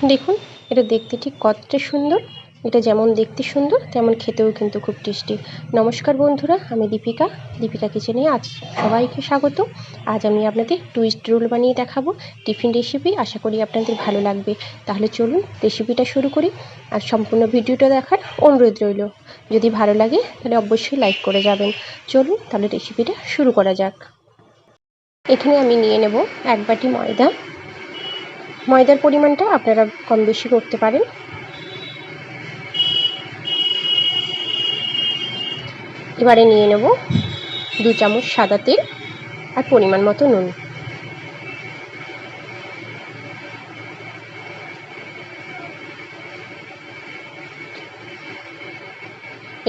দেখুন এটা দেখতে ঠিক কতটা সুন্দর। এটা যেমন দেখতে সুন্দর তেমন খেতেও কিন্তু খুব টেস্টি। নমস্কার বন্ধুরা, আমি দীপিকা কিচেনে আজ সবাইকে স্বাগত। আজ আমি আপনাদের টুইস্ট রোল বানিয়ে দেখাবো, টিফিন রেসিপি। আশা করি আপনাদের ভালো লাগবে। তাহলে চলুন রেসিপিটা শুরু করি। আর সম্পূর্ণ ভিডিওটা দেখার অনুরোধ রইল। যদি ভালো লাগে তাহলে অবশ্যই লাইক করে যাবেন। চলুন তাহলে রেসিপিটা শুরু করা যাক। এখানে আমি নিয়ে নেব 1 বাটি ময়দা। ময়দার পরিমাণটা আপনারা কম বেশি করতে পারেন। এবারে নিয়ে নেব 2 চামচ সাদা তেল আর পরিমাণ মতো নুন।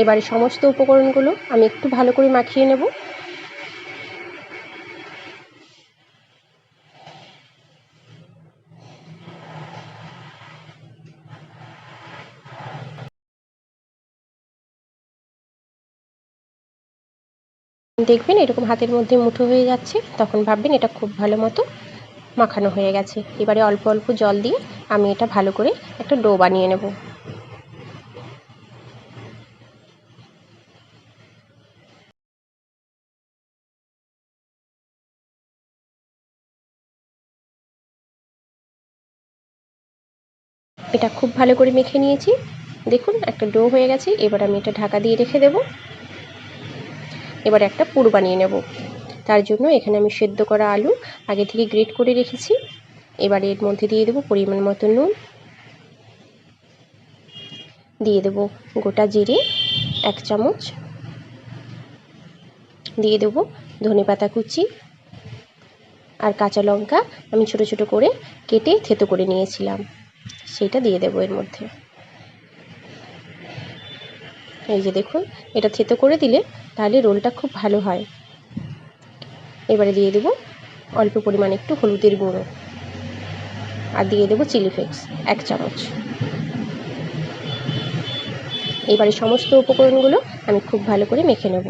এবারে সমস্ত উপকরণগুলো আমি একটু ভালো করে মাখিয়ে নেব। দেখবেন এরকম হাতের মধ্যে মুঠো হয়ে যাচ্ছে, তখন ভাববেন এটা খুব ভালো মতো মাখানো হয়ে গেছে। এবারে অল্প অল্প জল দিয়ে আমি এটা ভালো করে একটা ডো বানিয়ে নেব। এটা খুব ভালো করে মেখে নিয়েছি। দেখুন একটা ডো হয়ে গেছে। এবার আমি এটা ঢাকা দিয়ে রেখে দেব। এবার একটা পুর বানিয়ে নেব। তার জন্য এখানে আমি সেদ্ধ করা আলু আগে থেকে গ্রেট করে রেখেছি। এবার এর মধ্যে দিয়ে দেব পরিমাণ মতো নুন, দিয়ে দেব গোটা জিরে 1 চামচ, দিয়ে দেব ধনেপাতা কুচি আর কাঁচা লঙ্কা আমি ছোট ছোট করে কেটে থেতো করে নিয়েছিলাম, সেটা দিয়ে দেব এর মধ্যে। এই যে দেখুন, এটা থেতো করে দিলে তাহলে রোলটা খুব ভালো হয়। এবারে দিয়ে দেব অল্প পরিমাণে একটু হলুদের গুঁড়ো আর দিয়ে দেব চিলি ফ্লেক্স 1 চামচ। এবারে সমস্ত উপকরণগুলো আমি খুব ভালো করে মেখে নেব।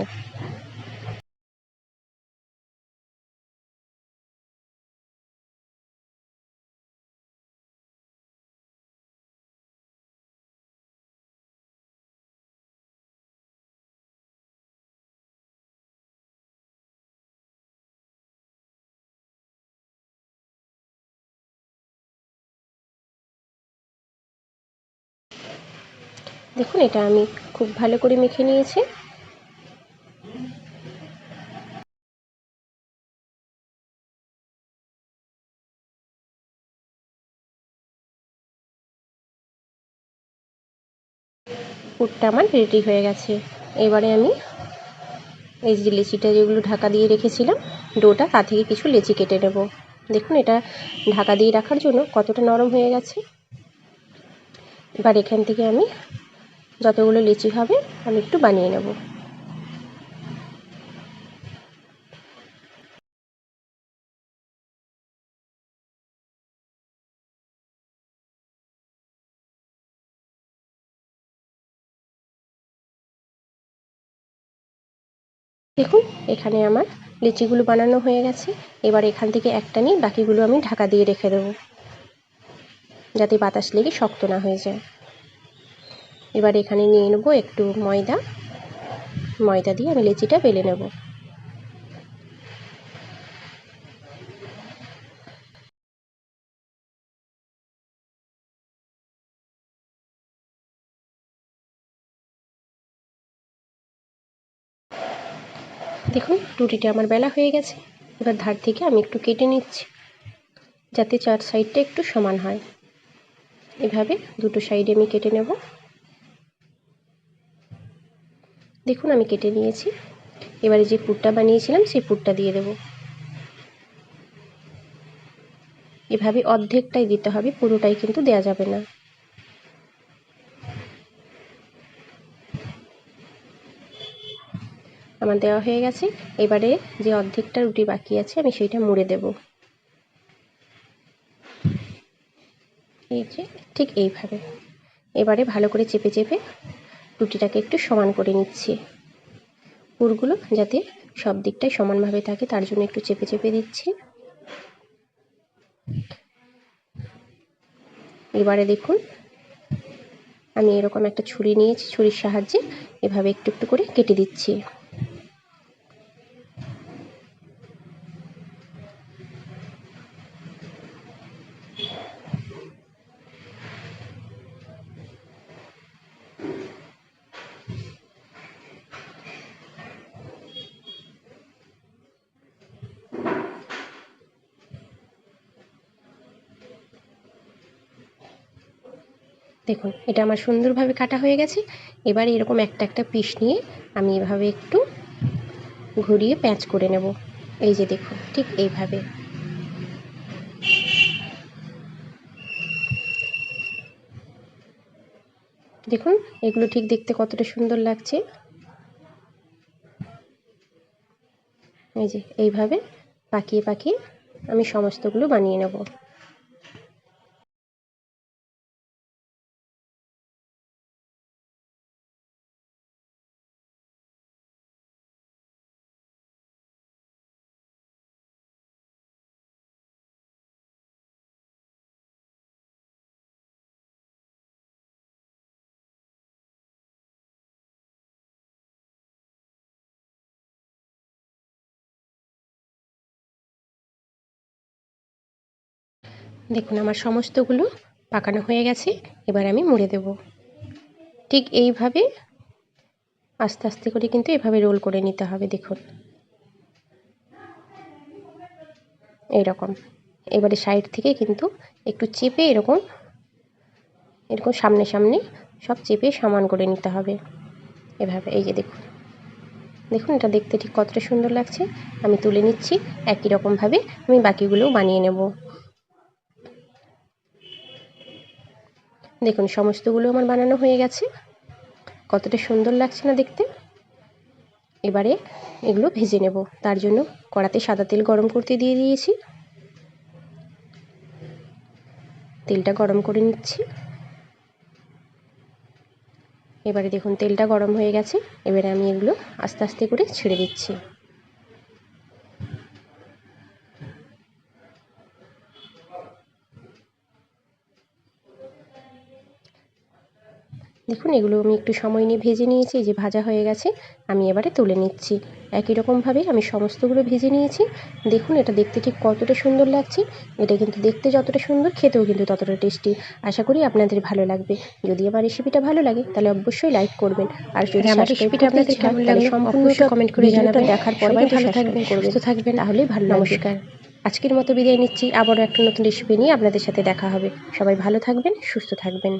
দেখুন এটা আমি খুব ভালো করে মেখে নিয়েছি। পুরটা আমার রেডি হয়ে গেছে। এবারে আমি এই যে লেচিটা যেগুলো ঢাকা দিয়ে রেখেছিলাম ডোটা, তা থেকে কিছু লেচি কেটে নেব। দেখুন এটা ঢাকা দিয়ে রাখার জন্য কতটা নরম হয়ে গেছে। এবার এখান থেকে আমি যতগুলো লেচি হবে আমি একটু বানিয়ে নেব। দেখুন এখানে আমার লিচিগুলো বানানো হয়ে গেছে। এবার এখান থেকে একটা নিয়ে বাকিগুলো আমি ঢাকা দিয়ে রেখে দেবো, যাতে বাতাস লেগে শক্ত না হয়ে যায়। এবার এখানে নিয়ে নেব একটু ময়দা দিয়ে আমি লিচিটা বেলে নেব। দেখুন রুটিটা আমার বেলা হয়ে গেছে। এবার ধার থেকে আমি একটু কেটে নিচ্ছি, যাতে 4 সাইডটা একটু সমান হয়। এভাবে দুটো সাইডে আমি কেটে নেব। দেখুন আমি কেটে নিয়েছি। এবারে যে পুরটা বানিয়েছিলাম সেই পুরটা দিয়ে দেব। এভাবে অর্ধেকটাই দিতে হবে, পুরোটাই কিন্তু দেয়া যাবে না। আমার দেওয়া হয়ে গেছে। এবারে যে অর্ধেকটা রুটি বাকি আছে আমি সেইটা মুড়ে দেব। এই যে ঠিক এইভাবে। এবারে ভালো করে চেপে চেপে রুটিটাকে একটু সমান করে নিচ্ছি। পুরগুলো যাতে সব দিকটাই সমানভাবে থাকে তার জন্য একটু চেপে চেপে দিচ্ছি। এবারে দেখুন আমি এরকম একটা ছুরি নিয়েছি, ছুরির সাহায্যে এভাবে একটু একটু করে কেটে দিচ্ছি। দেখুন এটা আমার সুন্দরভাবে কাটা হয়ে গেছে। এবার এরকম একটা একটা পিস নিয়ে আমি এভাবে একটু ঘুরিয়ে প্যাঁচ করে নেব। এই যে দেখুন ঠিক এইভাবে। দেখুন এগুলো ঠিক দেখতে কতটা সুন্দর লাগছে। এই যে এইভাবে পাকিয়ে পাকিয়ে আমি সমস্তগুলো বানিয়ে নেব। দেখুন আমার সমস্তগুলো পাকানো হয়ে গেছে। এবার আমি মুড়ে দেব। ঠিক এইভাবে আস্তে আস্তে করে কিন্তু এভাবে রোল করে নিতে হবে। দেখুন এইরকম। এবারে সাইড থেকে কিন্তু একটু চেপে এরকম এরকম সামনে সামনে সব চেপে সমান করে নিতে হবে এভাবে। এই যে দেখুন, দেখুন এটা দেখতে ঠিক কতটা সুন্দর লাগছে। আমি তুলে নিচ্ছি। একই রকমভাবে আমি বাকিগুলোও বানিয়ে নেব। দেখুন সমস্তগুলো আমার বানানো হয়ে গেছে। কতটা সুন্দর লাগছে না দেখতে। এবারে এগুলো ভেজে নেব। তার জন্য কড়াতে সাদা তেল গরম করতে দিয়ে দিয়েছি। তেলটা গরম করে নিচ্ছি। এবারে দেখুন তেলটা গরম হয়ে গেছে। এবারে আমি এগুলো আস্তে আস্তে করে ছেড়ে দিচ্ছি। দেখুন এগুলো আমি একটু সময় নিয়ে ভেজে নিয়েছি। এই যে ভাজা হয়ে গেছে। আমি এবারে তুলে নিচ্ছি। একই রকমভাবে আমি সমস্তগুলো ভেজে নিয়েছি। দেখুন এটা দেখতে ঠিক কতটা সুন্দর লাগছে। এটা কিন্তু দেখতে যতটা সুন্দর, খেতেও কিন্তু ততটা টেস্টি। আশা করি আপনাদের ভালো লাগবে। যদি আমার রেসিপিটা ভালো লাগে তাহলে অবশ্যই লাইক করবেন। আর যদি আমার রেসিপিটা আপনাদের কেমন লাগলো অবশ্যই কমেন্ট করে জানাবেন। দেখার পরে ভালো থাকবেন, সুস্থ থাকবেন, তাহলেই ভালো লাগবে। নমস্কার। আজকের মতো বিদায় নিচ্ছি। আবারও একটা নতুন রেসিপি নিয়ে আপনাদের সাথে দেখা হবে। সবাই ভালো থাকবেন, সুস্থ থাকবেন।